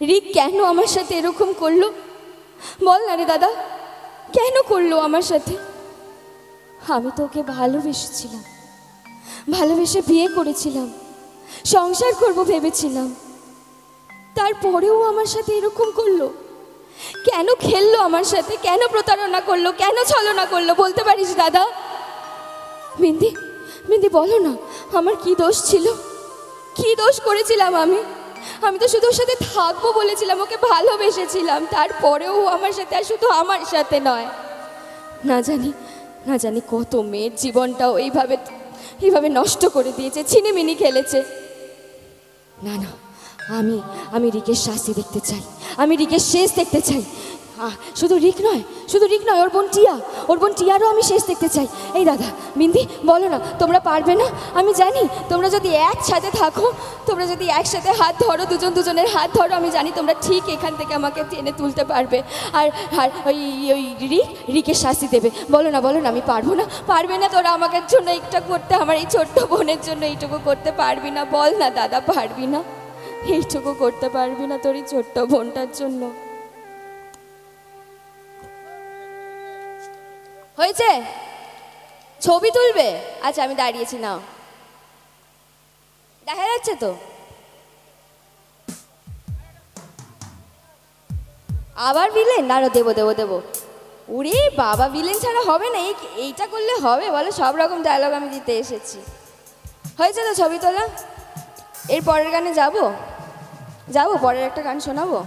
রিক কেন আমার সাথে এরকম করলো? বল না রে দাদা, কেন করলো আমার সাথে? আমি তো ওকে ভালোবেসেছিলাম, ভালোবেসে বিয়ে করেছিলাম, সংসার করব ভেবেছিলাম। তারপরেও আমার সাথে এরকম করলো কেন? খেললো আমার সাথে কেন? প্রতারণা করলো কেন? ছলনা করলো? বলতে পারিস দাদা? বিন্দি, বিন্দি বলো না, আমার কি দোষ ছিল? কি দোষ করেছিলাম আমি? আমি তো শুধু ওর সাথে থাকবো বলেছিলাম, ওকে ভালোবেসেছিলাম। তারপরেও আমার সাথে, আর শুধু আমার সাথে নয়, না জানি না জানি কত মেয়ের জীবনটাও এইভাবে নষ্ট করে দিয়েছে, ছিনিমিনি খেলেছে। না না, আমি রিকের শাস্তি দেখতে চাই, আমি রিকের শেষ দেখতে চাই। শুধু রিক নয়, ওর বোন টিয়ারও আমি শেষ দেখতে চাই। এই দাদা, বিন্দি বলো না, তোমরা পারবে না? আমি জানি তোমরা যদি একসাথে থাকো, তোমরা যদি একসাথে হাত ধরো, দুজনের হাত ধরো, আমি জানি তোমরা ঠিক এখান থেকে আমাকে টেনে তুলতে পারবে। আর আর ওই রিকের শাস্তি দেবে। বলো না, আমি পারবো না? পারবে না তোরা আমাকে জন্য এইটা করতে? আমার এই ছোট্ট বোনের জন্য এইটুকু করতে পারবি না? বল না দাদা, পারবি না? এইটুকু করতে পারবি না তোর এই ছোট্ট বোনটার জন্য? হয়েছে? ছবি তুলবে? আচ্ছা, আমি দাঁড়িয়েছি, নাও। দেখা যাচ্ছে তো? আবার ভিলেন? না, দেবো। ওরে বাবা, ভিলেন ছাড়া হবে না। এইটা করলে হবে? বলো, সব রকম ডায়লগ আমি দিতে এসেছি। হয়েছে তো ছবি তোলা? এর পরের গানে যাবো, পরের একটা গান শোনাবো।